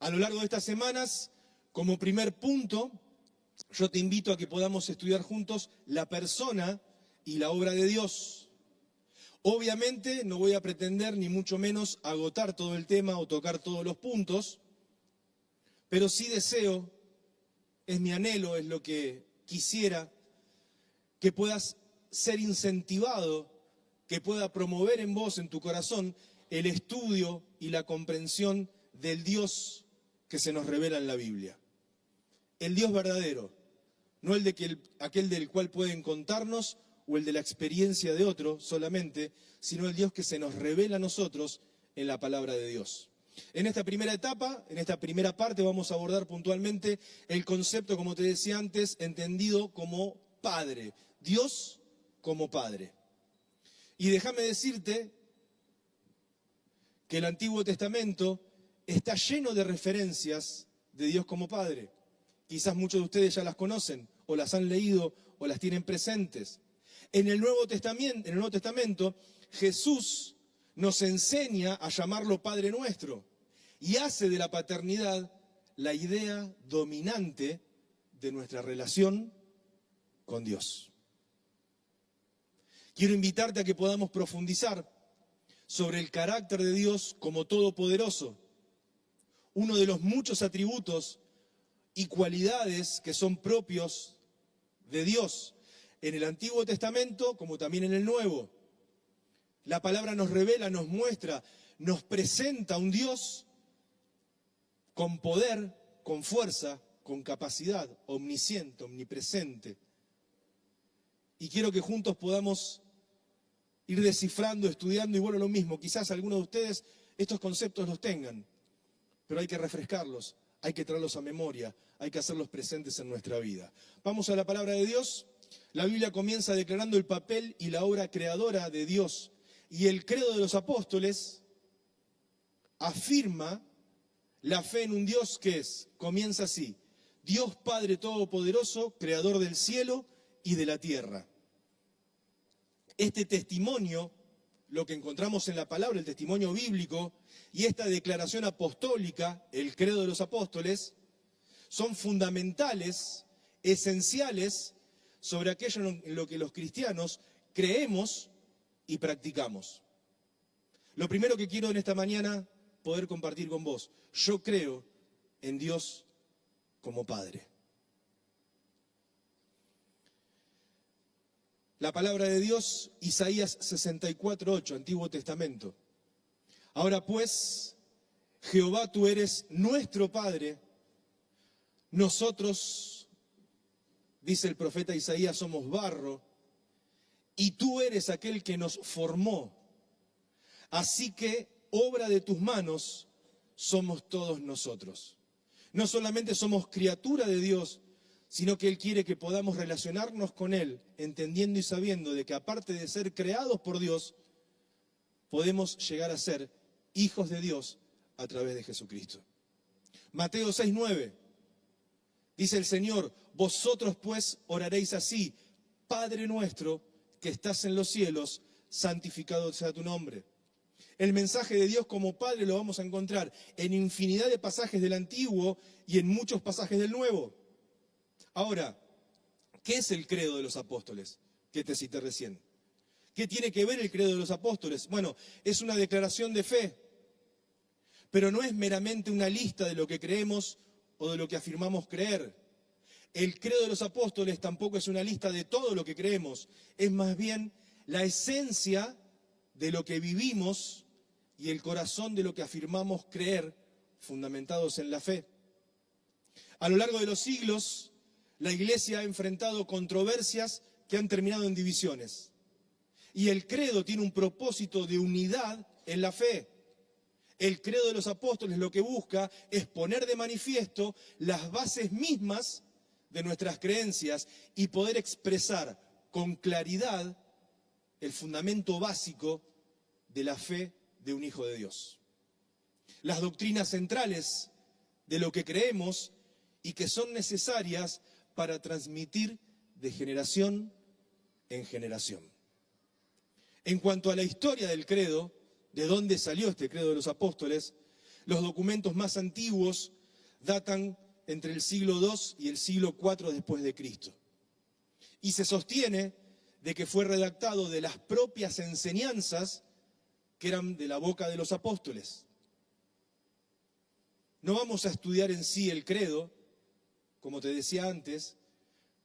A lo largo de estas semanas, como primer punto, yo te invito a que podamos estudiar juntos la persona y la obra de Dios. Obviamente no voy a pretender ni mucho menos agotar todo el tema o tocar todos los puntos, pero sí deseo, es mi anhelo, es lo que quisiera, que puedas ser incentivado, que pueda promover en vos, en tu corazón, el estudio y la comprensión del Dios que se nos revela en la Biblia. El Dios verdadero, no el de aquel del cual pueden contarnos o el de la experiencia de otro solamente, sino el Dios que se nos revela a nosotros en la palabra de Dios. En esta primera etapa, en esta primera parte, vamos a abordar puntualmente el concepto, como te decía antes, entendido como Padre. Dios como Padre. Y déjame decirte que el Antiguo Testamento está lleno de referencias de Dios como Padre. Quizás muchos de ustedes ya las conocen, o las han leído, o las tienen presentes. En el Nuevo Testamento, Jesús nos enseña a llamarlo Padre nuestro y hace de la paternidad la idea dominante de nuestra relación con Dios. Quiero invitarte a que podamos profundizar sobre el carácter de Dios como todopoderoso, uno de los muchos atributos y cualidades que son propios de Dios en el Antiguo Testamento como también en el Nuevo. La palabra nos revela, nos muestra, nos presenta un Dios con poder, con fuerza, con capacidad, omnisciente, omnipresente. Y quiero que juntos podamos ir descifrando, estudiando, y bueno, lo mismo, quizás algunos de ustedes estos conceptos los tengan, pero hay que refrescarlos, hay que traerlos a memoria, hay que hacerlos presentes en nuestra vida. Vamos a la palabra de Dios. La Biblia comienza declarando el papel y la obra creadora de Dios. Y el credo de los apóstoles afirma la fe en un Dios que comienza así: Dios Padre Todopoderoso, creador del cielo y de la tierra. Este testimonio, lo que encontramos en la palabra, el testimonio bíblico, y esta declaración apostólica, el credo de los apóstoles, son fundamentales, esenciales, sobre aquello en lo que los cristianos creemos y practicamos. Lo primero que quiero en esta mañana poder compartir con vos: yo creo en Dios como Padre. La palabra de Dios, Isaías 64:8, Antiguo Testamento. Ahora pues, Jehová, tú eres nuestro Padre, nosotros, dice el profeta Isaías, somos barro, y tú eres aquel que nos formó. Así que, obra de tus manos, somos todos nosotros. No solamente somos criatura de Dios, sino que Él quiere que podamos relacionarnos con Él, entendiendo y sabiendo de que aparte de ser creados por Dios, podemos llegar a ser hijos de Dios a través de Jesucristo. Mateo 6:9, dice el Señor: vosotros pues oraréis así: Padre nuestro que estás en los cielos, santificado sea tu nombre. El mensaje de Dios como Padre lo vamos a encontrar en infinidad de pasajes del Antiguo y en muchos pasajes del Nuevo. Ahora, ¿qué es el credo de los apóstoles que te cité recién? ¿Qué tiene que ver el credo de los apóstoles? Bueno, es una declaración de fe, pero no es meramente una lista de lo que creemos o de lo que afirmamos creer. El credo de los apóstoles tampoco es una lista de todo lo que creemos, es más bien la esencia de lo que vivimos y el corazón de lo que afirmamos creer, fundamentados en la fe. A lo largo de los siglos, la Iglesia ha enfrentado controversias que han terminado en divisiones. Y el credo tiene un propósito de unidad en la fe. El credo de los apóstoles lo que busca es poner de manifiesto las bases mismas de nuestras creencias y poder expresar con claridad el fundamento básico de la fe de un hijo de Dios. Las doctrinas centrales de lo que creemos y que son necesarias para transmitir de generación en generación. En cuanto a la historia del credo, de dónde salió este credo de los apóstoles, Los documentos más antiguos datan entre el siglo II y el siglo IV después de Cristo. Y se sostiene de que fue redactado de las propias enseñanzas que eran de la boca de los apóstoles. No vamos a estudiar en sí el credo, como te decía antes,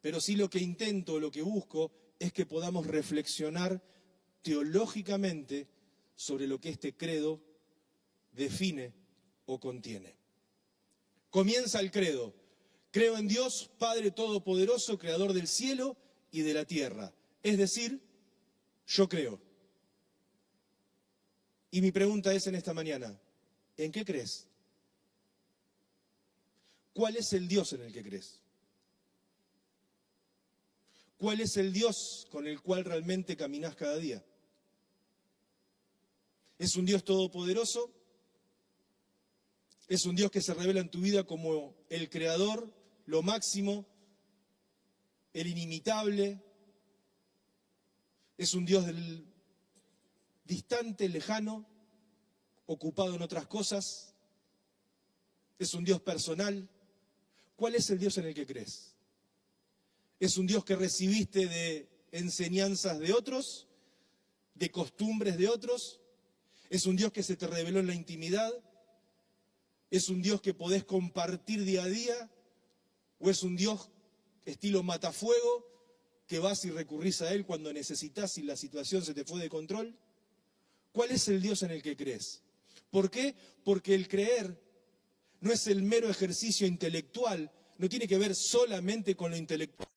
pero sí lo que intento, lo que busco, es que podamos reflexionar teológicamente sobre lo que este credo define o contiene. Comienza el credo. Creo en Dios, Padre Todopoderoso, Creador del cielo y de la tierra. Es decir, yo creo. Y mi pregunta es en esta mañana, ¿en qué crees? ¿Cuál es el Dios en el que crees? ¿Cuál es el Dios con el cual realmente caminás cada día? ¿Es un Dios todopoderoso? ¿Es un Dios que se revela en tu vida como el creador, lo máximo, el inimitable? ¿Es un Dios del distante, lejano, ocupado en otras cosas? ¿Es un Dios personal? ¿Cuál es el Dios en el que crees? ¿Es un Dios que recibiste de enseñanzas de otros, de costumbres de otros? ¿Es un Dios que se te reveló en la intimidad? ¿Es un Dios que podés compartir día a día? ¿O es un Dios estilo matafuego que vas y recurrís a Él cuando necesitas y la situación se te fue de control? ¿Cuál es el Dios en el que crees? ¿Por qué? Porque el creer no es el mero ejercicio intelectual, no tiene que ver solamente con lo intelectual.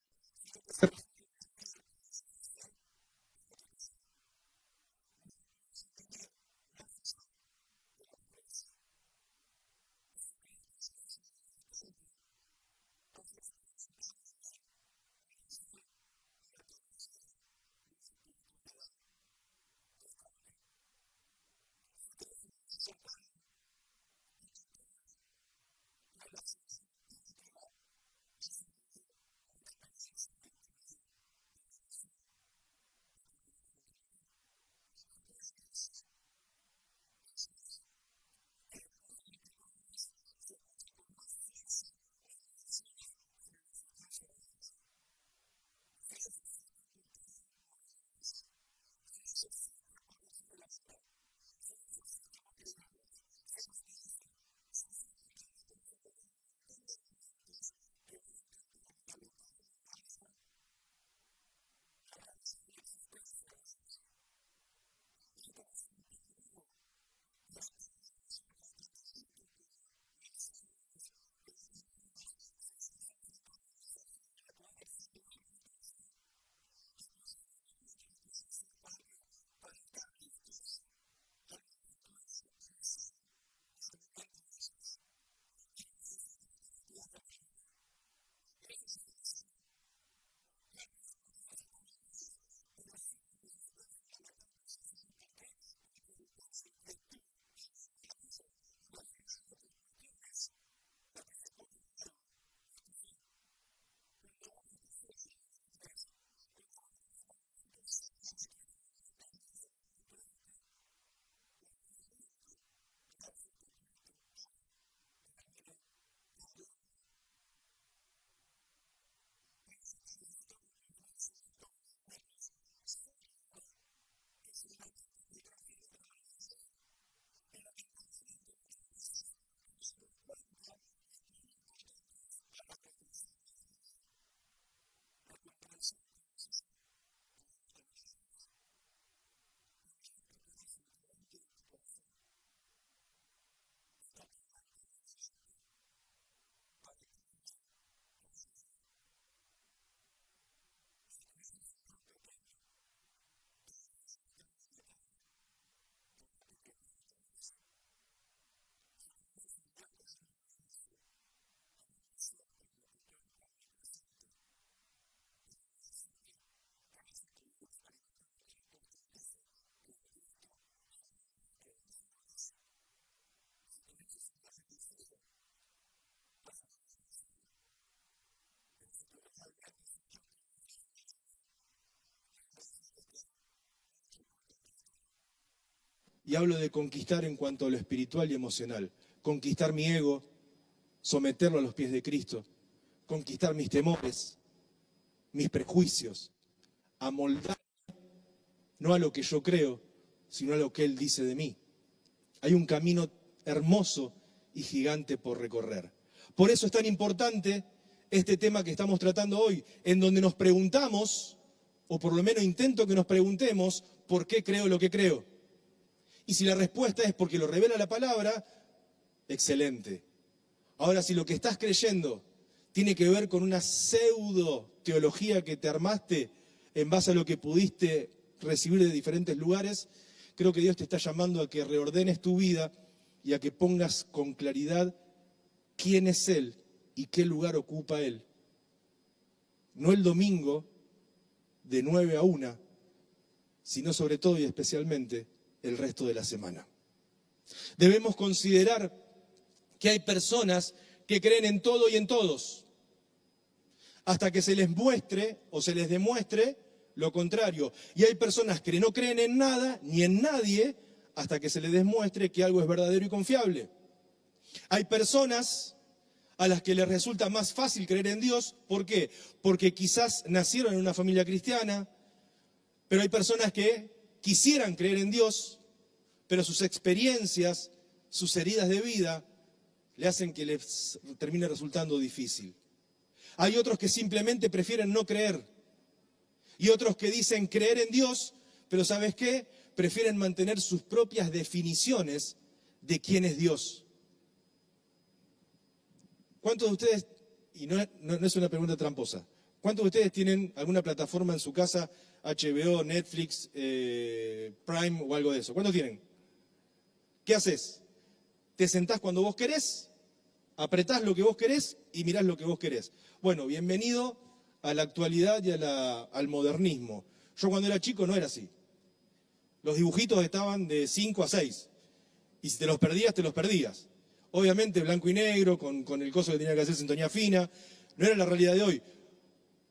Y hablo de conquistar en cuanto a lo espiritual y emocional. conquistar mi ego, someterlo a los pies de Cristo, conquistar mis temores, mis prejuicios, amoldar no a lo que yo creo, sino a lo que Él dice de mí. Hay un camino hermoso y gigante por recorrer. Por eso es tan importante este tema que estamos tratando hoy, en donde nos preguntamos, o por lo menos intento que nos preguntemos, ¿por qué creo lo que creo? Y si la respuesta es porque lo revela la palabra, excelente. Ahora, si lo que estás creyendo tiene que ver con una pseudo teología que te armaste en base a lo que pudiste recibir de diferentes lugares, creo que Dios te está llamando a que reordenes tu vida y a que pongas con claridad quién es Él y qué lugar ocupa Él. No el domingo de 9 a 1, sino sobre todo y especialmente el resto de la semana. Debemos considerar que hay personas que creen en todo y en todos, hasta que se les muestre o se les demuestre lo contrario. Y hay personas que no creen en nada ni en nadie hasta que se les demuestre que algo es verdadero y confiable. Hay personas a las que les resulta más fácil creer en Dios. ¿Por qué? Porque quizás nacieron en una familia cristiana, pero hay personas que quisieran creer en Dios, pero sus experiencias, sus heridas de vida, le hacen que les termine resultando difícil. Hay otros que simplemente prefieren no creer. Y otros que dicen creer en Dios, pero ¿sabes qué? Prefieren mantener sus propias definiciones de quién es Dios. ¿Cuántos de ustedes, y no es una pregunta tramposa, cuántos de ustedes tienen alguna plataforma en su casa, HBO, Netflix, Prime o algo de eso? ¿Cuántos tienen? ¿Qué haces? Te sentás cuando vos querés, apretás lo que vos querés y mirás lo que vos querés. Bueno, bienvenido a la actualidad y al modernismo. Yo cuando era chico no era así. Los dibujitos estaban de 5 a 6. Y si te los perdías, te los perdías. Obviamente blanco y negro, con el coso que tenía que hacer sintonía fina. No era la realidad de hoy.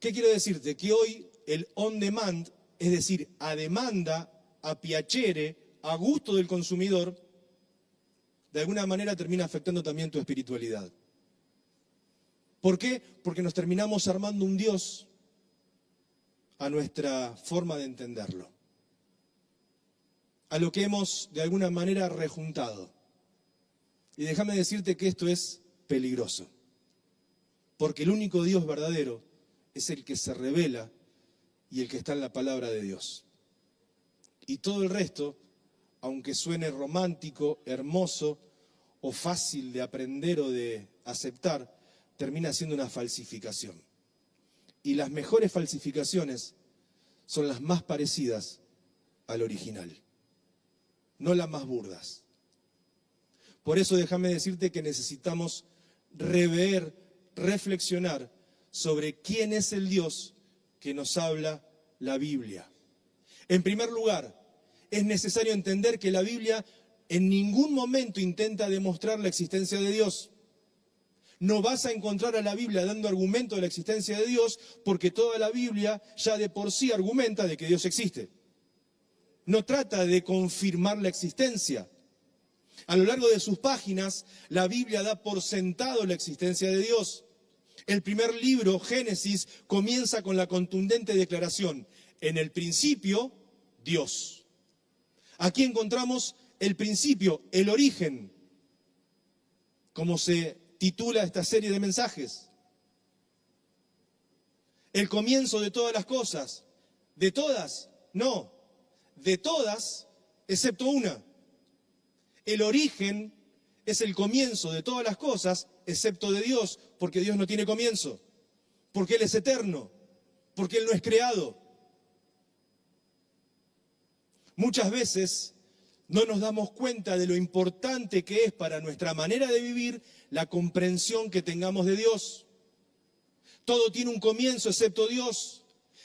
¿Qué quiero decirte? Que hoy el on demand, es decir, a demanda, a piacere, a gusto del consumidor, de alguna manera termina afectando también tu espiritualidad. ¿Por qué? Porque nos terminamos armando un Dios a nuestra forma de entenderlo, a lo que hemos de alguna manera rejuntado. Y déjame decirte que esto es peligroso, porque el único Dios verdadero es el que se revela y el que está en la palabra de Dios. Y todo el resto, aunque suene romántico, hermoso o fácil de aprender o de aceptar, termina siendo una falsificación. Y las mejores falsificaciones son las más parecidas al original, no las más burdas. Por eso déjame decirte que necesitamos rever, reflexionar sobre quién es el Dios que nos habla la Biblia. En primer lugar, es necesario entender que la Biblia en ningún momento intenta demostrar la existencia de Dios. No vas a encontrar a la Biblia dando argumento de la existencia de Dios, porque toda la Biblia ya de por sí argumenta de que Dios existe. No trata de confirmar la existencia. A lo largo de sus páginas, la Biblia da por sentado la existencia de Dios. El primer libro, Génesis, comienza con la contundente declaración: en el principio, Dios. Aquí encontramos el principio, el origen, como se titula esta serie de mensajes. El comienzo de todas las cosas. ¿De todas? No. De todas, excepto una. El origen es el comienzo de todas las cosas, excepto de Dios, porque Dios no tiene comienzo, porque Él es eterno, porque Él no es creado. Muchas veces no nos damos cuenta de lo importante que es para nuestra manera de vivir la comprensión que tengamos de Dios. Todo tiene un comienzo excepto Dios.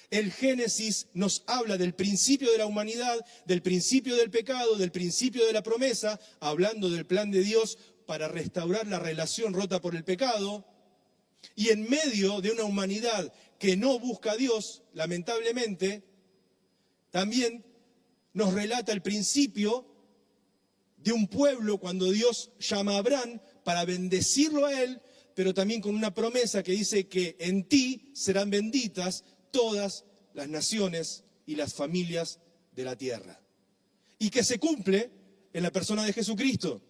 El Génesis nos habla del principio de la humanidad, del principio del pecado, del principio de la promesa, hablando del plan de Dios para restaurar la relación rota por el pecado. Y en medio de una humanidad que no busca a Dios, lamentablemente, también nos relata el principio de un pueblo cuando Dios llama a Abraham para bendecirlo a él, pero también con una promesa que dice que en ti serán benditas todas las naciones y las familias de la tierra. Y que se cumple en la persona de Jesucristo.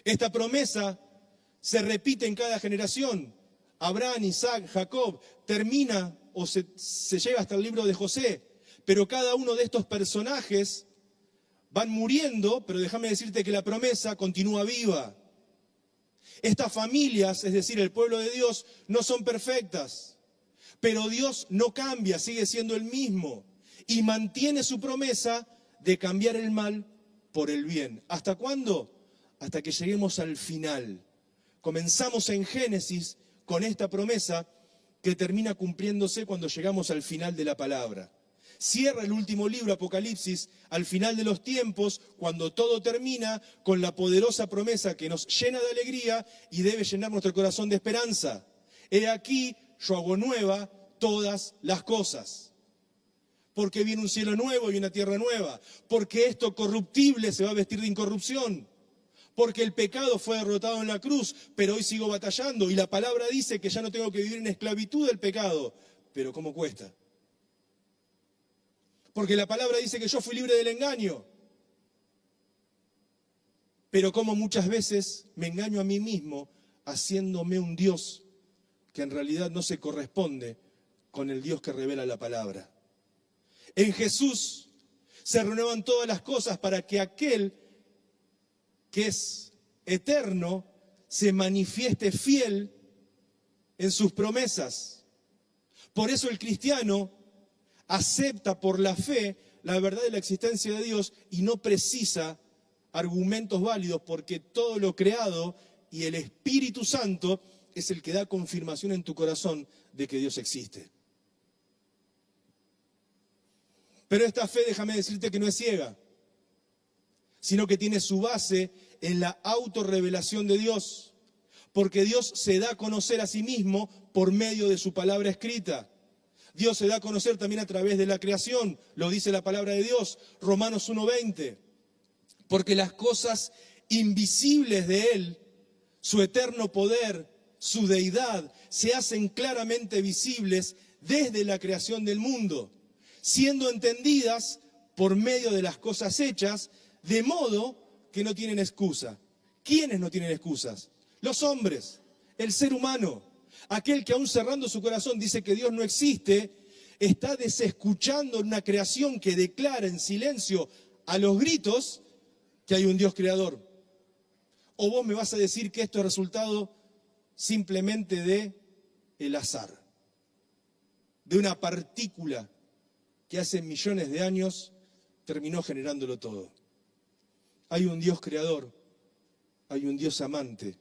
Esta promesa se repite en cada generación. Abraham, Isaac, Jacob, termina o se llega hasta el libro de José. Pero cada uno de estos personajes van muriendo, pero déjame decirte que la promesa continúa viva. Estas familias, es decir, el pueblo de Dios, no son perfectas, pero Dios no cambia, sigue siendo el mismo y mantiene su promesa de cambiar el mal por el bien. ¿Hasta cuándo? Hasta que lleguemos al final. Comenzamos en Génesis con esta promesa que termina cumpliéndose cuando llegamos al final de la palabra. Cierra el último libro, Apocalipsis, al final de los tiempos, cuando todo termina, con la poderosa promesa que nos llena de alegría y debe llenar nuestro corazón de esperanza. He aquí, yo hago nueva todas las cosas. Porque viene un cielo nuevo y una tierra nueva. Porque esto corruptible se va a vestir de incorrupción. Porque el pecado fue derrotado en la cruz, pero hoy sigo batallando. Y la palabra dice que ya no tengo que vivir en esclavitud del pecado. Pero ¿cómo cuesta? Porque la palabra dice que yo fui libre del engaño. Pero como muchas veces me engaño a mí mismo haciéndome un Dios que en realidad no se corresponde con el Dios que revela la palabra. En Jesús se renuevan todas las cosas para que aquel que es eterno se manifieste fiel en sus promesas. Por eso el cristiano acepta por la fe la verdad de la existencia de Dios y no precisa argumentos válidos, porque todo lo creado y el Espíritu Santo es el que da confirmación en tu corazón de que Dios existe. Pero esta fe, déjame decirte que no es ciega, sino que tiene su base en la autorrevelación de Dios, porque Dios se da a conocer a sí mismo por medio de su palabra escrita. Dios se da a conocer también a través de la creación, lo dice la palabra de Dios, Romanos 1:20. Porque las cosas invisibles de Él, su eterno poder, su deidad, se hacen claramente visibles desde la creación del mundo, siendo entendidas por medio de las cosas hechas, de modo que no tienen excusa. ¿Quiénes no tienen excusas? Los hombres, el ser humano. Aquel que aún cerrando su corazón dice que Dios no existe, está desescuchando una creación que declara en silencio a los gritos que hay un Dios creador. ¿O vos me vas a decir que esto es resultado simplemente de el azar? De una partícula que hace millones de años terminó generándolo todo. Hay un Dios creador, hay un Dios amante,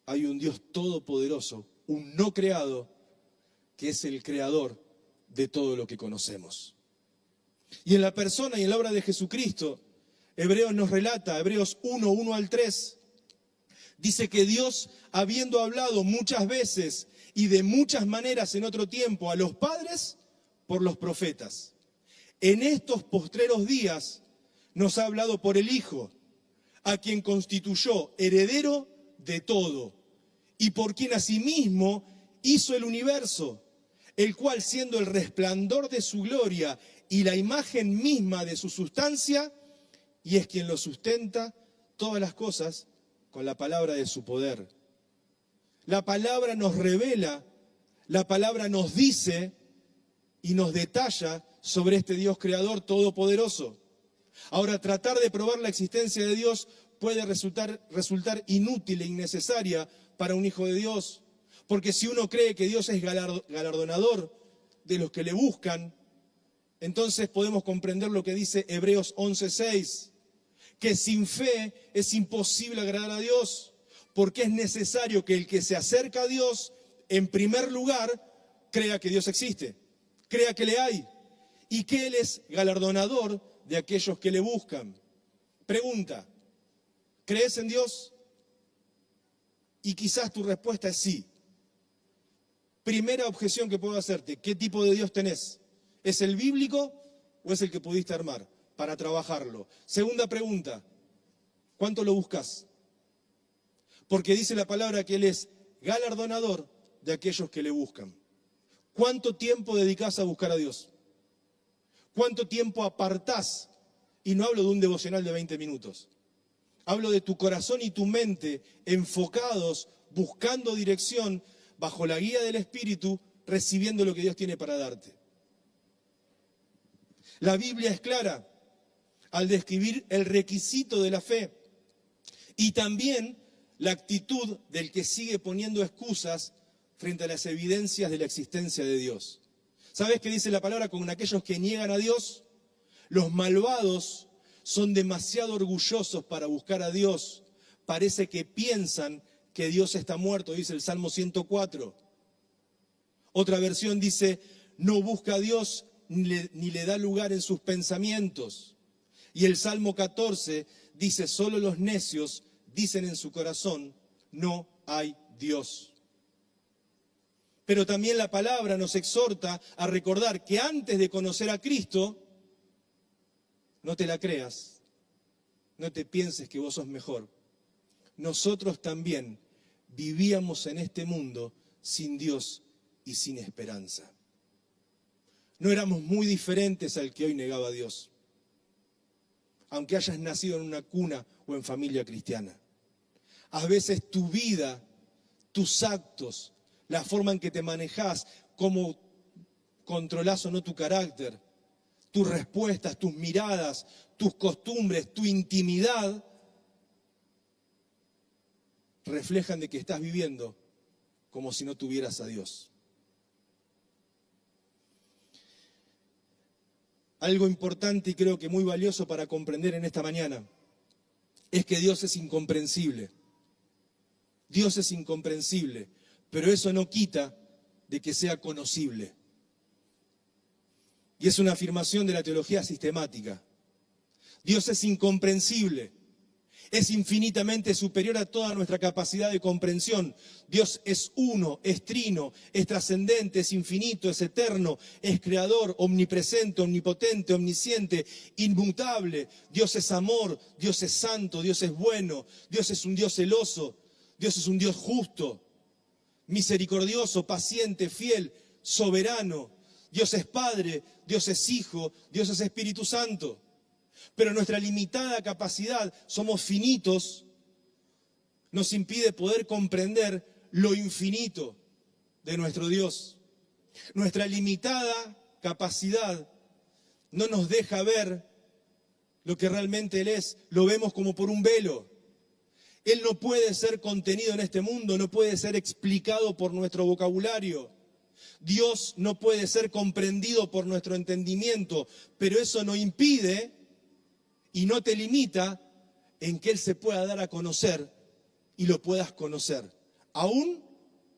hay un Dios todopoderoso, un no creado, que es el creador de todo lo que conocemos. Y en la persona y en la obra de Jesucristo, Hebreos nos relata, Hebreos 1:1-3, dice que Dios, habiendo hablado muchas veces y de muchas maneras en otro tiempo a los padres por los profetas, en estos postreros días nos ha hablado por el Hijo, a quien constituyó heredero de todo, y por quien asimismo hizo el universo, el cual siendo el resplandor de su gloria y la imagen misma de su sustancia, y es quien lo sustenta todas las cosas con la palabra de su poder. La palabra nos revela, la palabra nos dice y nos detalla sobre este Dios creador todopoderoso. Ahora, tratar de probar la existencia de Dios puede resultar inútil e innecesaria para un hijo de Dios, porque si uno cree que Dios es galardonador de los que le buscan, entonces podemos comprender lo que dice Hebreos 11:6, que sin fe es imposible agradar a Dios, porque es necesario que el que se acerca a Dios, en primer lugar, crea que Dios existe, crea que le hay, y que Él es galardonador de aquellos que le buscan. Pregunta, ¿crees en Dios? Y quizás tu respuesta es sí. Primera objeción que puedo hacerte, ¿qué tipo de Dios tenés? ¿Es el bíblico o es el que pudiste armar para trabajarlo? Segunda pregunta, ¿Cuánto lo buscas? Porque dice la palabra que Él es galardonador de aquellos que le buscan. ¿Cuánto tiempo dedicás a buscar a Dios? ¿Cuánto tiempo apartás? Y no hablo de un devocional de 20 minutos. Hablo de tu corazón y tu mente enfocados, buscando dirección, bajo la guía del Espíritu, recibiendo lo que Dios tiene para darte. La Biblia es clara al describir el requisito de la fe y también la actitud del que sigue poniendo excusas frente a las evidencias de la existencia de Dios. ¿Sabes qué dice la palabra con aquellos que niegan a Dios? Los malvados son demasiado orgullosos para buscar a Dios. Parece que piensan que Dios está muerto, dice el Salmo 104. Otra versión dice, no busca a Dios ni le da lugar en sus pensamientos. Y el Salmo 14 dice, solo los necios dicen en su corazón, no hay Dios. Pero también la palabra nos exhorta a recordar que antes de conocer a Cristo, no te la creas, no te pienses que vos sos mejor. Nosotros también vivíamos en este mundo sin Dios y sin esperanza. No éramos muy diferentes al que hoy negaba a Dios, aunque hayas nacido en una cuna o en familia cristiana. A veces tu vida, tus actos, la forma en que te manejás, cómo controlás o no tu carácter, tus respuestas, tus miradas, tus costumbres, tu intimidad, reflejan de que estás viviendo como si no tuvieras a Dios. Algo importante y creo que muy valioso para comprender en esta mañana es que Dios es incomprensible. Dios es incomprensible, pero eso no quita de que sea conocible. Y es una afirmación de la teología sistemática. Dios es incomprensible, es infinitamente superior a toda nuestra capacidad de comprensión. Dios es uno, es trino, es trascendente, es infinito, es eterno, es creador, omnipresente, omnipotente, omnisciente, inmutable. Dios es amor, Dios es santo, Dios es bueno, Dios es un Dios celoso, Dios es un Dios justo, misericordioso, paciente, fiel, soberano. Dios es Padre, Dios es Hijo, Dios es Espíritu Santo. Pero nuestra limitada capacidad, somos finitos, nos impide poder comprender lo infinito de nuestro Dios. Nuestra limitada capacidad no nos deja ver lo que realmente Él es, lo vemos como por un velo. Él no puede ser contenido en este mundo, no puede ser explicado por nuestro vocabulario. Dios no puede ser comprendido por nuestro entendimiento, pero eso no impide y no te limita en que Él se pueda dar a conocer y lo puedas conocer, aún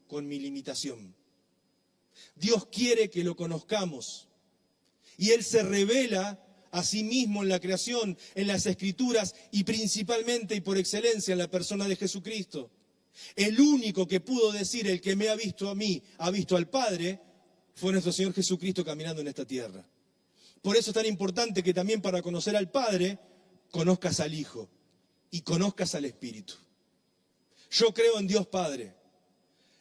con mi limitación. Dios quiere que lo conozcamos y Él se revela a sí mismo en la creación, en las Escrituras y principalmente y por excelencia en la persona de Jesucristo. El único que pudo decir, el que me ha visto a mí, ha visto al Padre, fue nuestro Señor Jesucristo caminando en esta tierra. Por eso es tan importante que también para conocer al Padre, conozcas al Hijo y conozcas al Espíritu. Yo creo en Dios Padre.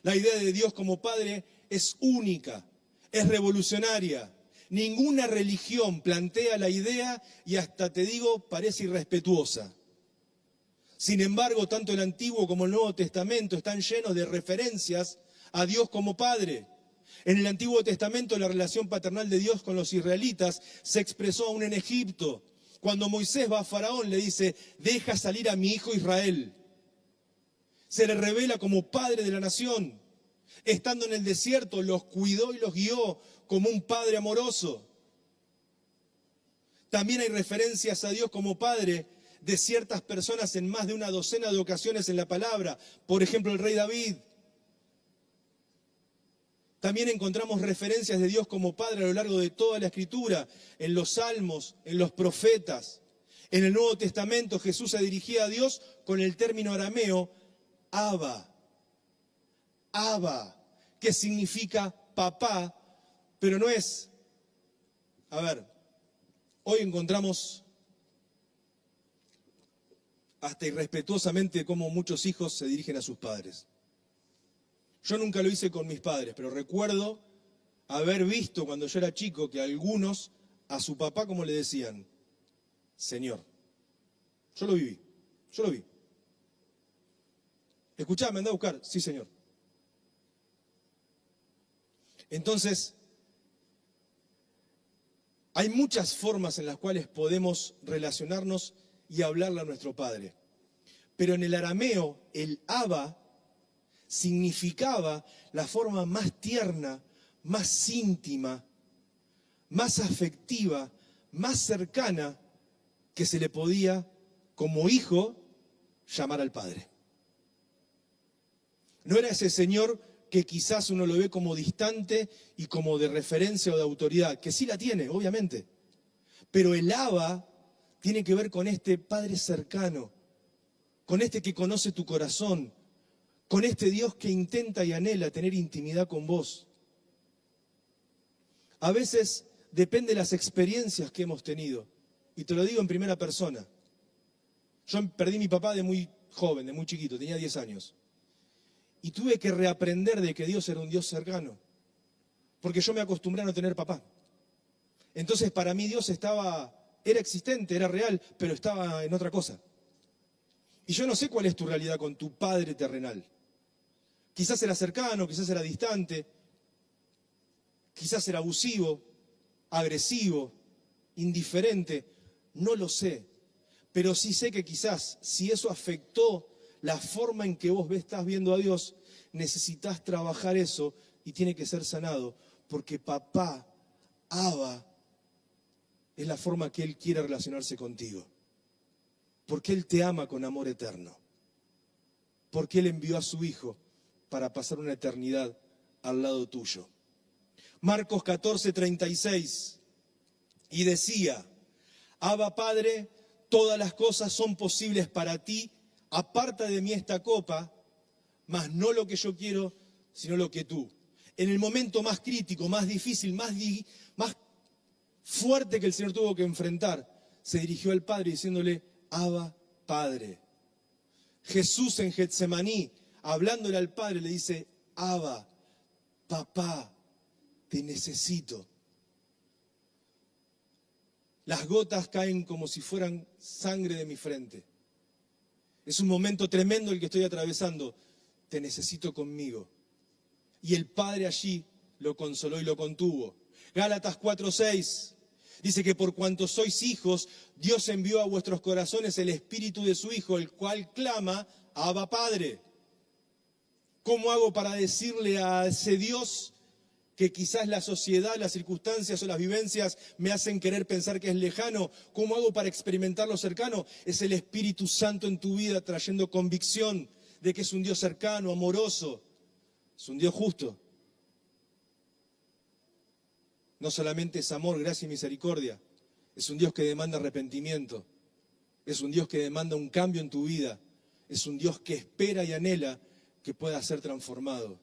La idea de Dios como Padre es única, es revolucionaria. Ninguna religión plantea la idea y hasta te digo, parece irrespetuosa. Sin embargo, tanto el Antiguo como el Nuevo Testamento están llenos de referencias a Dios como Padre. En el Antiguo Testamento la relación paternal de Dios con los israelitas se expresó aún en Egipto. Cuando Moisés va a Faraón le dice, deja salir a mi hijo Israel. Se le revela como padre de la nación. Estando en el desierto los cuidó y los guió como un padre amoroso. También hay referencias a Dios como Padre de ciertas personas en más de una docena de ocasiones en la palabra. Por ejemplo, el rey David. También encontramos referencias de Dios como Padre a lo largo de toda la Escritura, en los Salmos, en los profetas. En el Nuevo Testamento Jesús se dirigía a Dios con el término arameo Abba. Abba, que significa papá, pero no es... A ver, hoy encontramos hasta irrespetuosamente cómo muchos hijos se dirigen a sus padres. Yo nunca lo hice con mis padres, pero recuerdo haber visto cuando yo era chico que algunos a su papá, como le decían, Señor. Yo lo viví, yo lo vi. Escuchá, me andá a buscar, sí, Señor. Entonces, hay muchas formas en las cuales podemos relacionarnos y hablarle a nuestro Padre. Pero en el arameo, el Abba significaba la forma más tierna, más íntima, más afectiva, más cercana que se le podía, como hijo, llamar al Padre. No era ese Señor que quizás uno lo ve como distante y como de referencia o de autoridad, que sí la tiene, obviamente. Pero el Abba tiene que ver con este Padre cercano, con este que conoce tu corazón, con este Dios que intenta y anhela tener intimidad con vos. A veces depende de las experiencias que hemos tenido, y te lo digo en primera persona. Yo perdí a mi papá de muy joven, de muy chiquito, tenía 10 años. Y tuve que reaprender de que Dios era un Dios cercano, porque yo me acostumbré a no tener papá. Entonces para mí Dios era existente, era real, pero estaba en otra cosa. Y yo no sé cuál es tu realidad con tu Padre terrenal. Quizás era cercano, quizás era distante, quizás era abusivo, agresivo, indiferente, no lo sé. Pero sí sé que quizás si eso afectó la forma en que vos estás viendo a Dios, necesitas trabajar eso y tiene que ser sanado, porque papá, Abba, es la forma que Él quiere relacionarse contigo. Porque Él te ama con amor eterno. Porque Él envió a su Hijo para pasar una eternidad al lado tuyo. Marcos 14:36, y decía, Abba Padre, todas las cosas son posibles para ti, aparta de mí esta copa, mas no lo que yo quiero, sino lo que tú. En el momento más crítico, más difícil, más fuerte que el Señor tuvo que enfrentar, se dirigió al Padre diciéndole, Abba Padre. Jesús en Getsemaní, hablándole al Padre, le dice, Abba, papá, te necesito. Las gotas caen como si fueran sangre de mi frente. Es un momento tremendo el que estoy atravesando. Te necesito conmigo. Y el Padre allí lo consoló y lo contuvo. Gálatas 4:6 dice que por cuanto sois hijos, Dios envió a vuestros corazones el Espíritu de su Hijo, el cual clama, Abba Padre. ¿Cómo hago para decirle a ese Dios que quizás la sociedad, las circunstancias o las vivencias me hacen querer pensar que es lejano? ¿Cómo hago para experimentarlo cercano? Es el Espíritu Santo en tu vida trayendo convicción de que es un Dios cercano, amoroso, es un Dios justo. No solamente es amor, gracia y misericordia, es un Dios que demanda arrepentimiento, es un Dios que demanda un cambio en tu vida, es un Dios que espera y anhela que pueda ser transformado.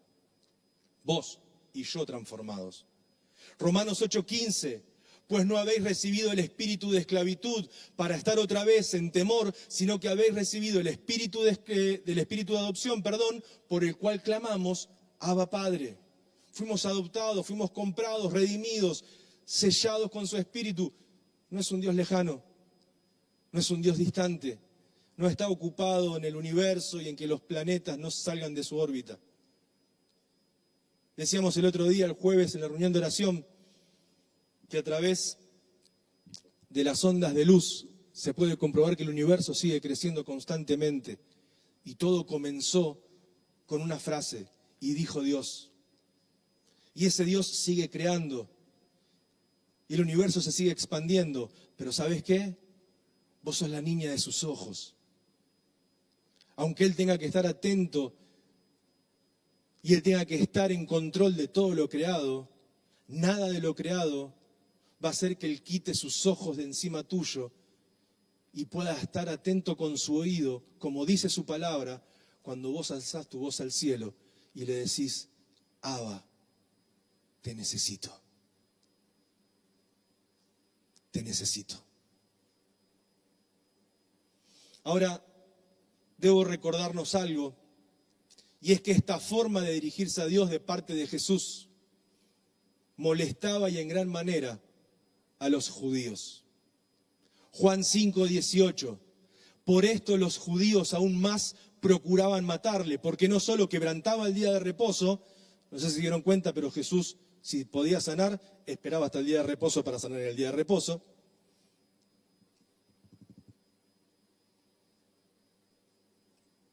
Vos y yo transformados. Romanos 8:15, pues no habéis recibido el espíritu de esclavitud para estar otra vez en temor, sino que habéis recibido el espíritu del espíritu de adopción, por el cual clamamos, Abba Padre. Fuimos adoptados, fuimos comprados, redimidos, sellados con su espíritu. No es un Dios lejano, no es un Dios distante, no está ocupado en el universo y en que los planetas no salgan de su órbita. Decíamos el otro día, el jueves, en la reunión de oración, que a través de las ondas de luz se puede comprobar que el universo sigue creciendo constantemente. Y todo comenzó con una frase, y dijo Dios. Y ese Dios sigue creando. Y el universo se sigue expandiendo. Pero ¿sabes qué? Vos sos la niña de sus ojos. Aunque Él tenga que estar atento y Él tenga que estar en control de todo lo creado, nada de lo creado va a hacer que Él quite sus ojos de encima tuyo y pueda estar atento con su oído, como dice su palabra, cuando vos alzás tu voz al cielo y le decís, Abba, te necesito. Te necesito. Ahora, debo recordarnos algo, y es que esta forma de dirigirse a Dios de parte de Jesús molestaba y en gran manera a los judíos. Juan 5:18. Por esto los judíos aún más procuraban matarle, porque no solo quebrantaba el día de reposo, no sé si se dieron cuenta, pero Jesús, si podía sanar, esperaba hasta el día de reposo para sanar el día de reposo.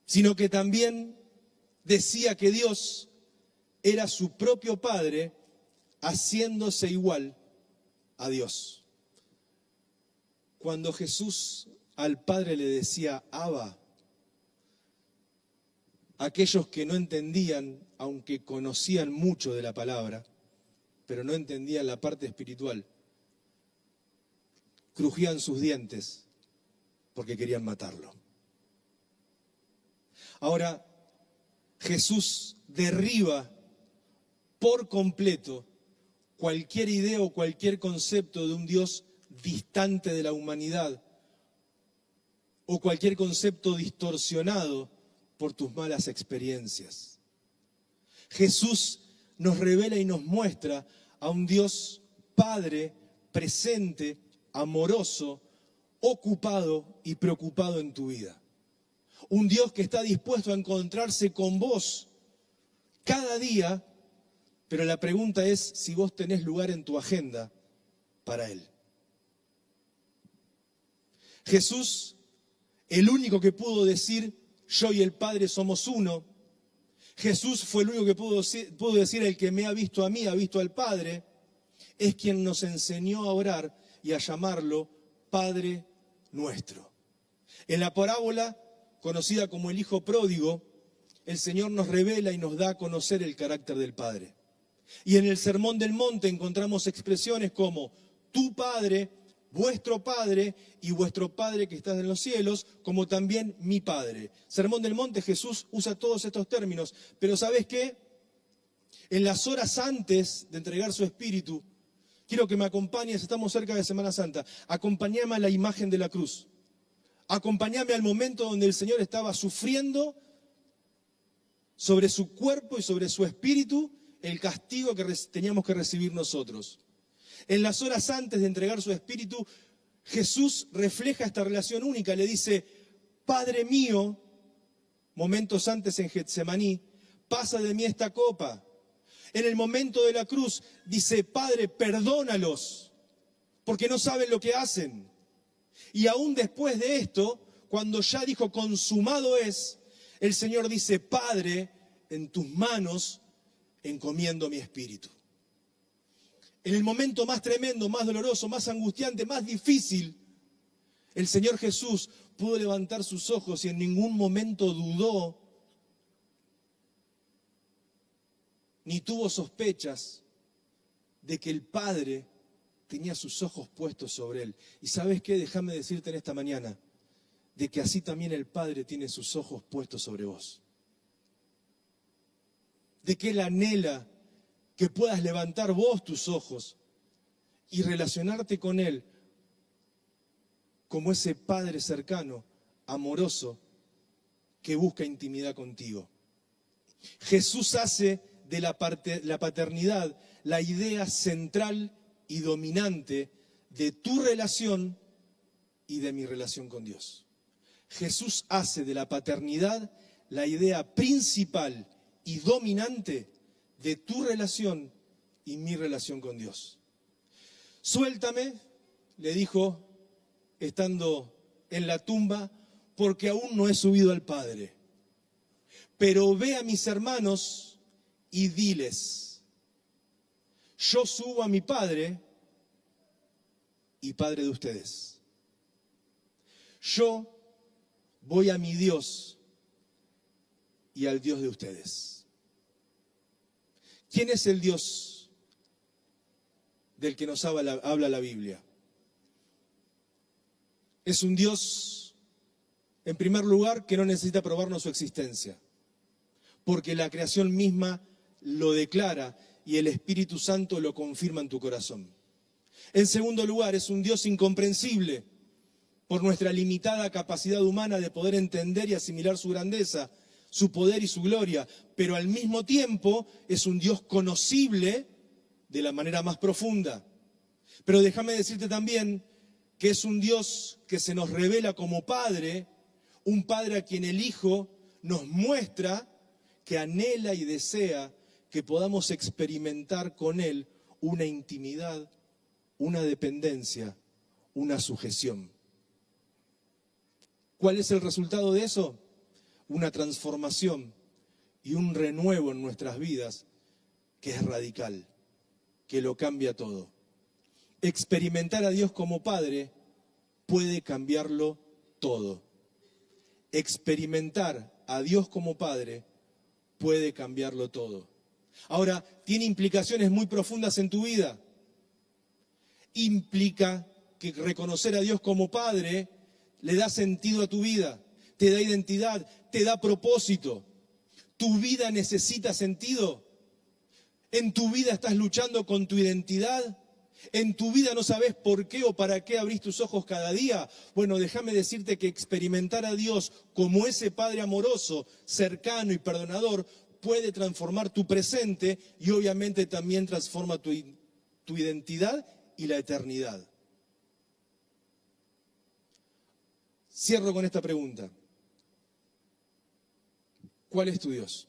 Sino que también decía que Dios era su propio Padre, haciéndose igual a Dios. Cuando Jesús al Padre le decía Abba, aquellos que no entendían, aunque conocían mucho de la palabra, pero no entendían la parte espiritual, crujían sus dientes porque querían matarlo. Ahora, Jesús derriba por completo cualquier idea o cualquier concepto de un Dios distante de la humanidad o cualquier concepto distorsionado por tus malas experiencias. Jesús nos revela y nos muestra a un Dios Padre presente, amoroso, ocupado y preocupado en tu vida. Un Dios que está dispuesto a encontrarse con vos cada día, pero la pregunta es si vos tenés lugar en tu agenda para Él. Jesús, el único que pudo decir, yo y el Padre somos uno. Jesús fue el único que pudo decir, el que me ha visto a mí, ha visto al Padre. Es quien nos enseñó a orar y a llamarlo Padre nuestro. En la parábola conocida como el Hijo Pródigo, el Señor nos revela y nos da a conocer el carácter del Padre. Y en el Sermón del Monte encontramos expresiones como tu Padre, vuestro Padre y vuestro Padre que estás en los cielos, como también mi Padre. Sermón del Monte, Jesús usa todos estos términos, pero ¿sabes qué? En las horas antes de entregar su Espíritu, quiero que me acompañes, estamos cerca de Semana Santa, acompáñame a la imagen de la cruz. Acompáñame al momento donde el Señor estaba sufriendo sobre su cuerpo y sobre su espíritu el castigo que teníamos que recibir nosotros. En las horas antes de entregar su espíritu, Jesús refleja esta relación única. Le dice, Padre mío, momentos antes en Getsemaní, pasa de mí esta copa. En el momento de la cruz dice, Padre, perdónalos, porque no saben lo que hacen. Y aún después de esto, cuando ya dijo consumado es, el Señor dice, Padre, en tus manos encomiendo mi espíritu. En el momento más tremendo, más doloroso, más angustiante, más difícil, el Señor Jesús pudo levantar sus ojos y en ningún momento dudó, ni tuvo sospechas de que el Padre tenía sus ojos puestos sobre él. ¿Y sabes qué? Déjame decirte en esta mañana, de que así también el Padre tiene sus ojos puestos sobre vos. De que Él anhela que puedas levantar vos tus ojos y relacionarte con Él como ese Padre cercano, amoroso, que busca intimidad contigo. Jesús hace de la paternidad la idea central y dominante de tu relación y de mi relación con Dios. Jesús hace de la paternidad la idea principal y dominante de tu relación y mi relación con Dios. Suéltame, le dijo, estando en la tumba, porque aún no he subido al Padre. Pero ve a mis hermanos y diles, yo subo a mi Padre y Padre de ustedes. Yo voy a mi Dios y al Dios de ustedes. ¿Quién es el Dios del que nos habla la Biblia? Es un Dios, en primer lugar, que no necesita probarnos su existencia, porque la creación misma lo declara y el Espíritu Santo lo confirma en tu corazón. En segundo lugar, es un Dios incomprensible, por nuestra limitada capacidad humana de poder entender y asimilar su grandeza, su poder y su gloria, pero al mismo tiempo es un Dios conocible de la manera más profunda. Pero déjame decirte también que es un Dios que se nos revela como Padre, un Padre a quien el Hijo nos muestra que anhela y desea que podamos experimentar con Él una intimidad, una dependencia, una sujeción. ¿Cuál es el resultado de eso? Una transformación y un renuevo en nuestras vidas que es radical, que lo cambia todo. Experimentar a Dios como Padre puede cambiarlo todo. Experimentar a Dios como Padre puede cambiarlo todo. Ahora, tiene implicaciones muy profundas en tu vida. Implica que reconocer a Dios como Padre le da sentido a tu vida, te da identidad, te da propósito. ¿Tu vida necesita sentido? ¿En tu vida estás luchando con tu identidad? ¿En tu vida no sabes por qué o para qué abrís tus ojos cada día? Bueno, déjame decirte que experimentar a Dios como ese Padre amoroso, cercano y perdonador puede transformar tu presente y obviamente también transforma tu identidad y la eternidad. Cierro con esta pregunta. ¿Cuál es tu Dios?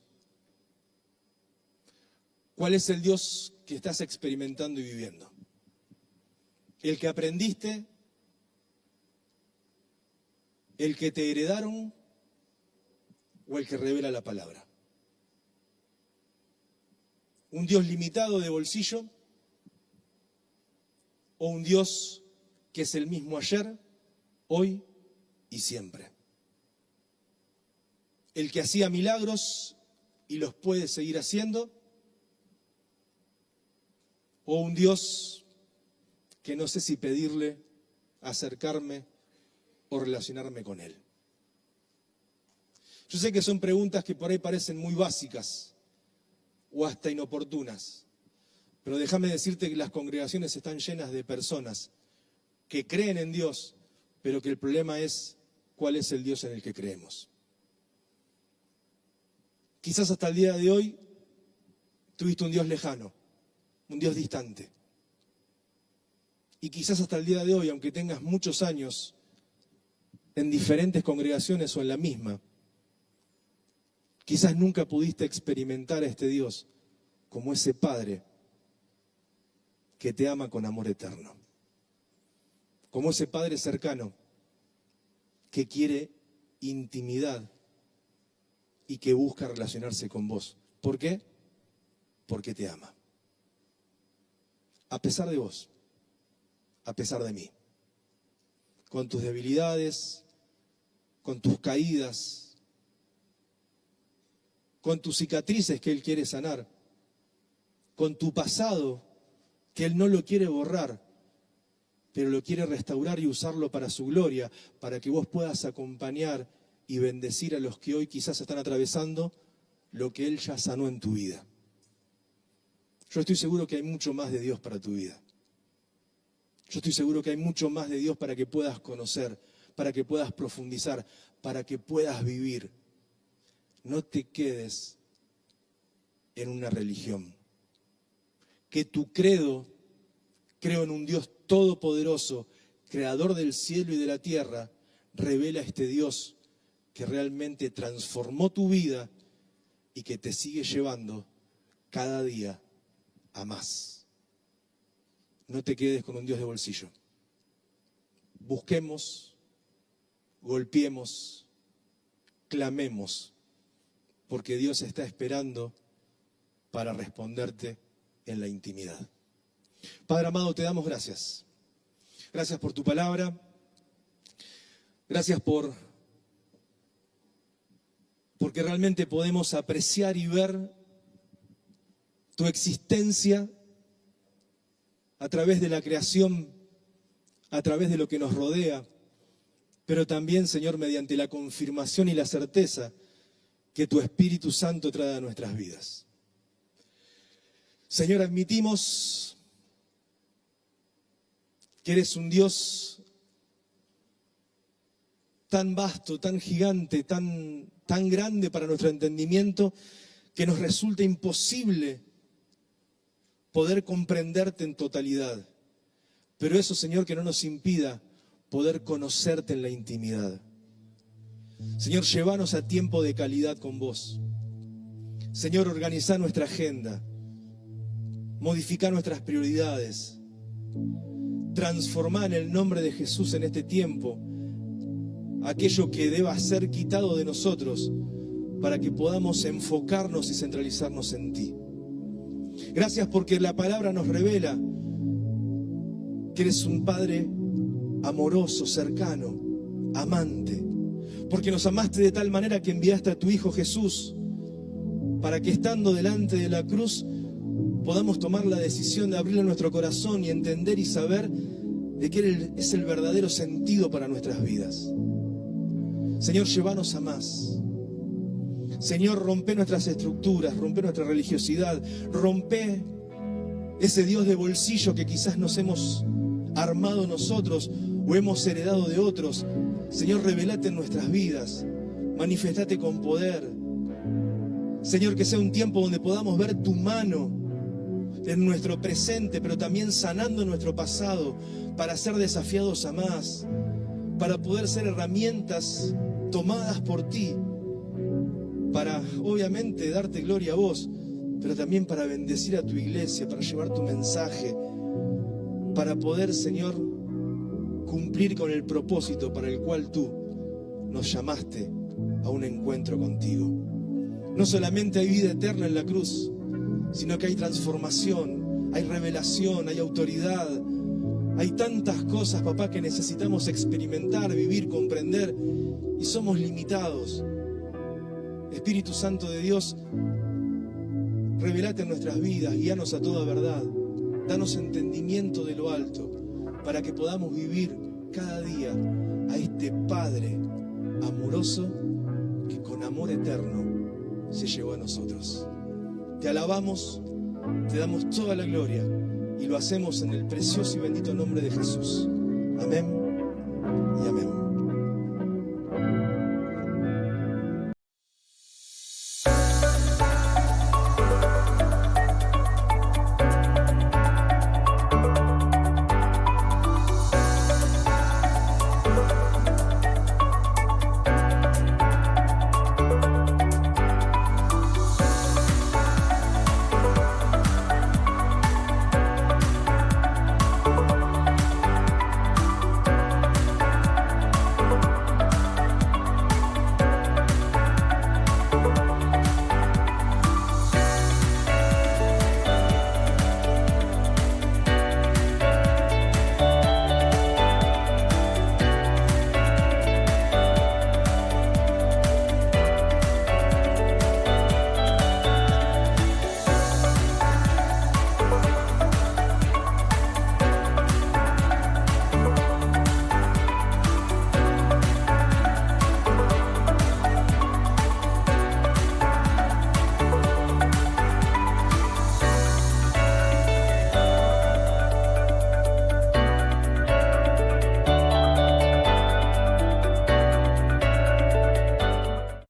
¿Cuál es el Dios que estás experimentando y viviendo? ¿El que aprendiste? ¿El que te heredaron? ¿O el que revela la palabra? ¿Un Dios limitado de bolsillo? ¿O un Dios que es el mismo ayer, hoy y siempre? ¿El que hacía milagros y los puede seguir haciendo? ¿O un Dios que no sé si pedirle, acercarme o relacionarme con Él? Yo sé que son preguntas que por ahí parecen muy básicas o hasta inoportunas, pero déjame decirte que las congregaciones están llenas de personas que creen en Dios, pero que el problema es cuál es el Dios en el que creemos. Quizás hasta el día de hoy tuviste un Dios lejano, un Dios distante. Y quizás hasta el día de hoy, aunque tengas muchos años en diferentes congregaciones o en la misma, quizás nunca pudiste experimentar a este Dios como ese Padre que te ama con amor eterno. Como ese Padre cercano que quiere intimidad y que busca relacionarse con vos. ¿Por qué? Porque te ama. A pesar de vos, a pesar de mí. Con tus debilidades, con tus caídas, con tus cicatrices que Él quiere sanar, con tu pasado que Él no lo quiere borrar, pero lo quiere restaurar y usarlo para su gloria, para que vos puedas acompañar y bendecir a los que hoy quizás están atravesando lo que Él ya sanó en tu vida. Yo estoy seguro que hay mucho más de Dios para tu vida. Yo estoy seguro que hay mucho más de Dios para que puedas conocer, para que puedas profundizar, para que puedas vivir. No te quedes en una religión. Que tu credo, creo en un Dios todopoderoso, creador del cielo y de la tierra, revela a este Dios que realmente transformó tu vida y que te sigue llevando cada día a más. No te quedes con un Dios de bolsillo. Busquemos, golpeemos, clamemos, porque Dios está esperando para responderte en la intimidad. Padre amado, te damos gracias. Gracias por tu palabra. Gracias porque realmente podemos apreciar y ver tu existencia a través de la creación, a través de lo que nos rodea, pero también, Señor, mediante la confirmación y la certeza que tu Espíritu Santo trae a nuestras vidas. Señor, admitimos que eres un Dios tan vasto, tan gigante, tan grande para nuestro entendimiento, que nos resulta imposible poder comprenderte en totalidad. Pero eso, Señor, que no nos impida poder conocerte en la intimidad. Señor, llévanos a tiempo de calidad con vos. Señor, organiza nuestra agenda, modifica nuestras prioridades, transforma en el nombre de Jesús en este tiempo aquello que deba ser quitado de nosotros para que podamos enfocarnos y centralizarnos en ti. Gracias porque la palabra nos revela que eres un Padre amoroso, cercano, amante, porque nos amaste de tal manera que enviaste a tu Hijo Jesús para que estando delante de la cruz podamos tomar la decisión de abrirle nuestro corazón y entender y saber de que Él es el verdadero sentido para nuestras vidas. Señor, llévanos a más. Señor, rompe nuestras estructuras, rompe nuestra religiosidad, rompe ese Dios de bolsillo que quizás nos hemos armado nosotros o hemos heredado de otros. Señor, revelate en nuestras vidas, manifestate con poder. Señor, que sea un tiempo donde podamos ver tu mano en nuestro presente, pero también sanando nuestro pasado, para ser desafiados a más, para poder ser herramientas tomadas por ti, para obviamente darte gloria a vos, pero también para bendecir a tu iglesia, para llevar tu mensaje, para poder, Señor, cumplir con el propósito para el cual tú nos llamaste a un encuentro contigo. No solamente hay vida eterna en la cruz, sino que hay transformación, hay revelación, hay autoridad. Hay tantas cosas, papá, que necesitamos experimentar, vivir, comprender, y somos limitados. Espíritu Santo de Dios, revelate en nuestras vidas, guíanos a toda verdad, danos entendimiento de lo alto, para que podamos vivir cada día a este Padre amoroso que con amor eterno se llevó a nosotros. Te alabamos, te damos toda la gloria y lo hacemos en el precioso y bendito nombre de Jesús. Amén y amén.